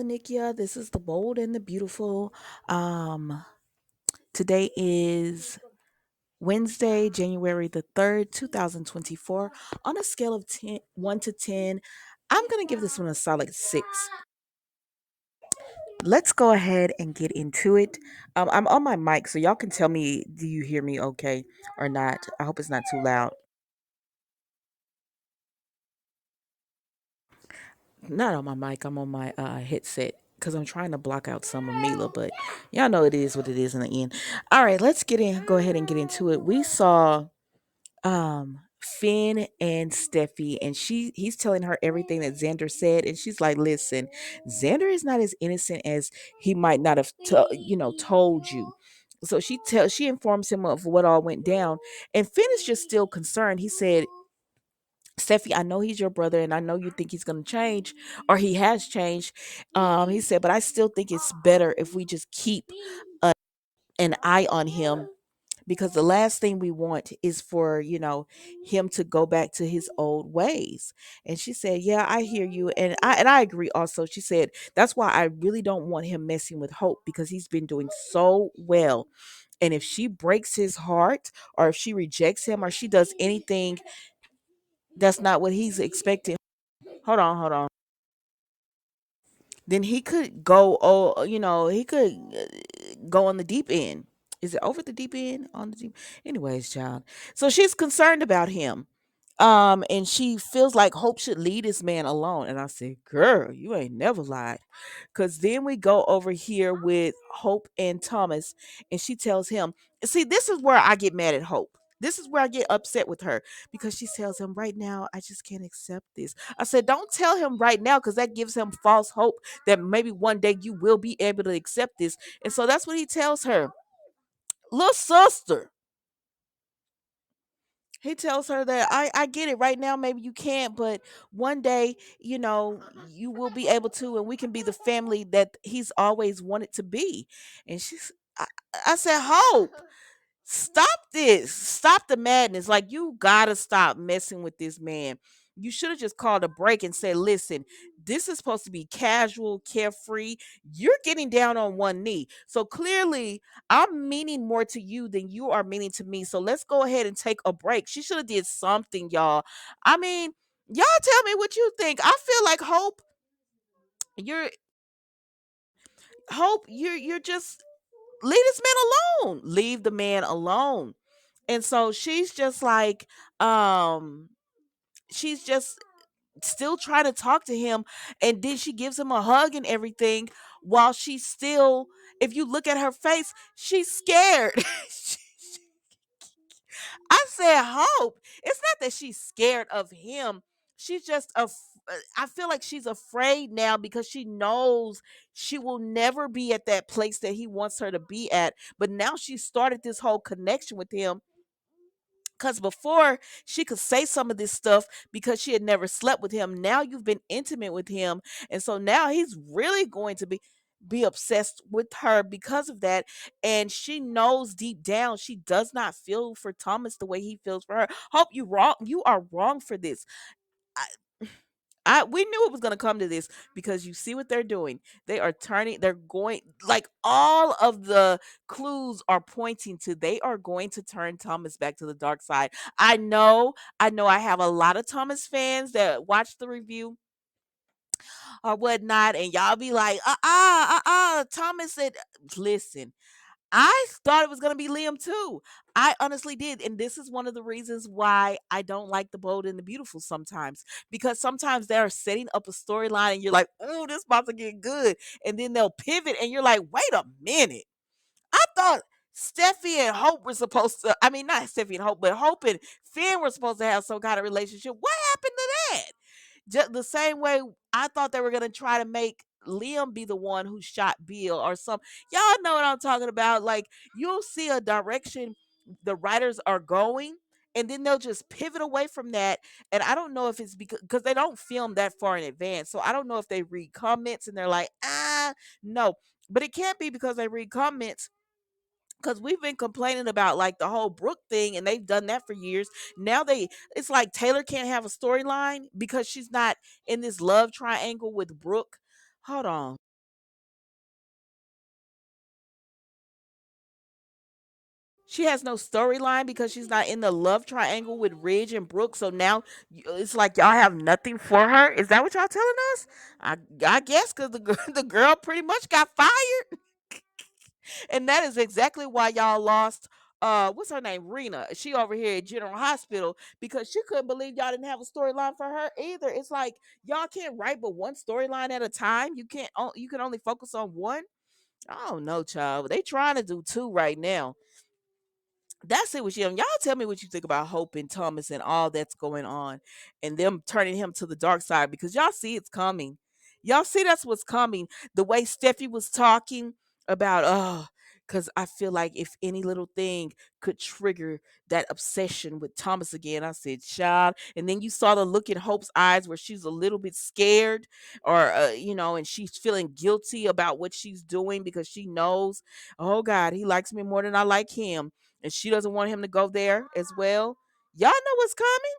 Nikia. This is the bold and the beautiful. Um, Today is Wednesday, January the 3rd, 2024. On a scale of 1 to 10, I'm going to give this one a solid 6. Let's go ahead and get into it. I'm on my mic, so y'all can tell me, do you hear me okay or not? I hope it's not too loud. Not on my mic, I'm on my headset because I'm trying to block out some of Mila, but y'all know it is what it is in the end. All right, let's go ahead and get into it. We saw Finn and Steffi, and he's telling her everything that Xander said, and she's like, listen, Xander is not as innocent as he might not have told you. So she informs him of what all went down, and Finn is just still concerned. He said, Steffi, I know he's your brother and I know you think he's going to change or he has changed. He said, but I still think it's better if we just keep an eye on him because the last thing we want is for, him to go back to his old ways. And she said, yeah, I hear you. And I agree also. She said, that's why I really don't want him messing with Hope because he's been doing so well. And if she breaks his heart or if she rejects him or she does anything that's not what he's expecting. Hold on. Then he could go, he could go on the deep end. Is it over the deep end? On the deep. Anyways, child. So she's concerned about him. And she feels like Hope should leave this man alone. And I said, girl, you ain't never lied. Because then we go over here with Hope and Thomas, and she tells him, see, this is where I get mad at Hope. This is where I get upset with her because she tells him right now, I just can't accept this. I said, don't tell him right now because that gives him false hope that maybe one day you will be able to accept this. And so that's what he tells her. Little sister, he tells her that I get it right now, maybe you can't, but one day, you will be able to, and we can be the family that he's always wanted to be. And I, I said, Hope, stop this. Stop the madness. Like, you gotta stop messing with this man. You should have just called a break and said, listen, this is supposed to be casual, carefree. You're getting down on one knee. So clearly, I'm meaning more to you than you are meaning to me. So let's go ahead and take a break. She should have did something, y'all. I mean, y'all tell me what you think. I feel like you're you're just leave this man alone. Leave the man alone. And so she's just still trying to talk to him, and then she gives him a hug and everything while she's still, if you look at her face, she's scared. I said, Hope, it's not that she's scared of him. She's just I feel like she's afraid now because she knows she will never be at that place that he wants her to be at. But now she started this whole connection with him because before she could say some of this stuff because she had never slept with him. Now you've been intimate with him. And so now he's really going to be obsessed with her because of that. And she knows deep down she does not feel for Thomas the way he feels for her. Hope, you are wrong for this. We knew it was going to come to this because you see what they're doing. They're going, like, all of the clues are pointing to they are going to turn Thomas back to the dark side. I know I have a lot of Thomas fans that watch the review or whatnot, and y'all be like, Thomas said, listen, I thought it was going to be Liam too. I honestly did. And this is one of the reasons why I don't like The Bold and the Beautiful sometimes. Because sometimes they're setting up a storyline and you're like, oh, this about to get good. And then they'll pivot and you're like, wait a minute. I thought Steffi and Hope were supposed to, I mean, not Steffi and Hope, but Hope and Finn were supposed to have some kind of relationship. What happened to that? Just the same way I thought they were gonna try to make Liam be the one who shot Bill or some. Y'all know what I'm talking about. Like, you'll see a direction the writers are going, and then they'll just pivot away from that. And I don't know if it's because they don't film that far in advance. So I don't know if they read comments and they're like, no. But it can't be because they read comments because we've been complaining about like the whole Brooke thing, and they've done that for years. Now it's like Taylor can't have a storyline because she's not in this love triangle with Brooke. Hold on. She has no storyline because she's not in the love triangle with Ridge and Brooke. So now it's like y'all have nothing for her. Is that what y'all telling us? I guess because the girl pretty much got fired, and that is exactly why y'all lost. What's her name? Rena. She over here at General Hospital because she couldn't believe y'all didn't have a storyline for her either. It's like y'all can't write but one storyline at a time. You can't. You can only focus on one. I don't know, child. They trying to do two right now. That's it with you. Y'all tell me what you think about Hope and Thomas and all that's going on and them turning him to the dark side because y'all see it's coming. Y'all see that's what's coming. The way Steffi was talking about, because I feel like if any little thing could trigger that obsession with Thomas again, I said, child. And then you saw the look in Hope's eyes where she's a little bit scared or, and she's feeling guilty about what she's doing because she knows, oh God, he likes me more than I like him and she doesn't want him to go there as well. Y'all know what's coming.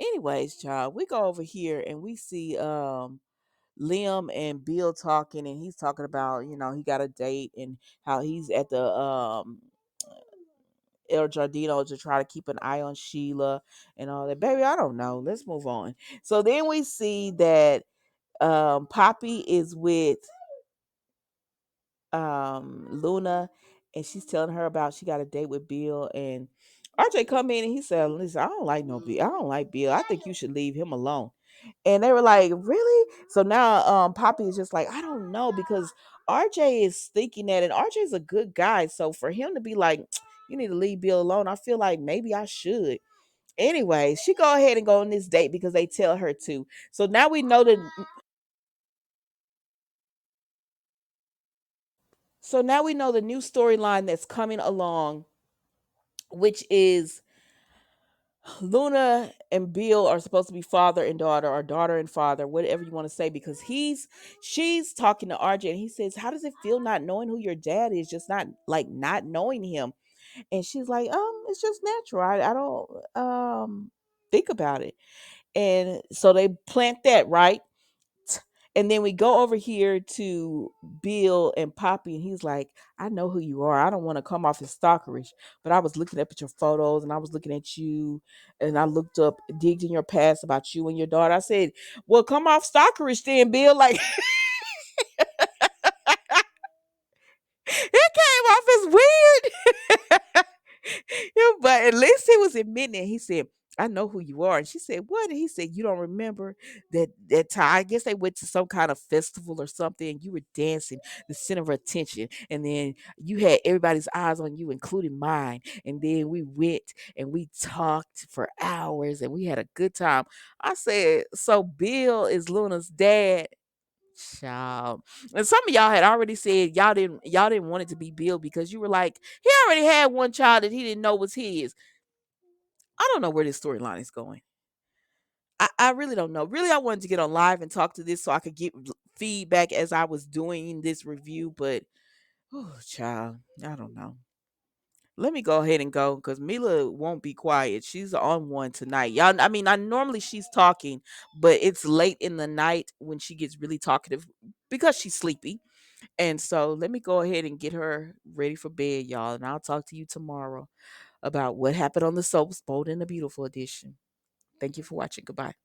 Anyways, child, we go over here and we see Liam and Bill talking, and he's talking about, he got a date and how he's at the El Jardino to try to keep an eye on Sheila and all that. Baby, I don't know. Let's move on. So then we see that Poppy is with Luna, and she's telling her about she got a date with Bill, and RJ come in and he said, listen, I don't like no Bill. I don't like Bill. I think you should leave him alone. And they were like, really? So now Poppy is just like, I don't know, because RJ is thinking that, and RJ is a good guy. So for him to be like, you need to leave Bill alone, I feel like maybe I should. Anyway, she go ahead and go on this date because they tell her to. So now we know that the new storyline that's coming along, which is Luna and Bill are supposed to be father and daughter, or daughter and father, whatever you want to say, because she's talking to RJ and he says, how does it feel not knowing who your dad is? Just not like not knowing him. And she's like, it's just natural. I don't think about it. And so they plant that, right? And then we go over here to Bill and Poppy, and he's like, I know who you are. I don't want to come off as stalkerish, but I was looking up at your photos and I was looking at you, and I looked up, digged in your past about you and your daughter. I said, well, come off stalkerish then, Bill. Like, it came off as weird. Yeah, but at least he was admitting it. He said, I know who you are. And she said, what? And he said, you don't remember that time. I guess they went to some kind of festival or something, and you were dancing, the center of attention. And then you had everybody's eyes on you, including mine. And then we went and we talked for hours and we had a good time. I said, so Bill is Luna's dad. Child. And some of y'all had already said y'all didn't want it to be Bill because you were like, he already had one child that he didn't know was his. I don't know where this storyline is going. I really don't know. Really, I wanted to get on live and talk to this so I could get feedback as I was doing this review, but oh child, I don't know. Let me go ahead and go because Mila won't be quiet. She's on one tonight. Y'all, I mean, I normally she's talking, but it's late in the night when she gets really talkative because she's sleepy. And so let me go ahead and get her ready for bed, y'all. And I'll talk to you tomorrow about what happened on the Soaps Bold and the Beautiful edition. Thank you for watching. Goodbye.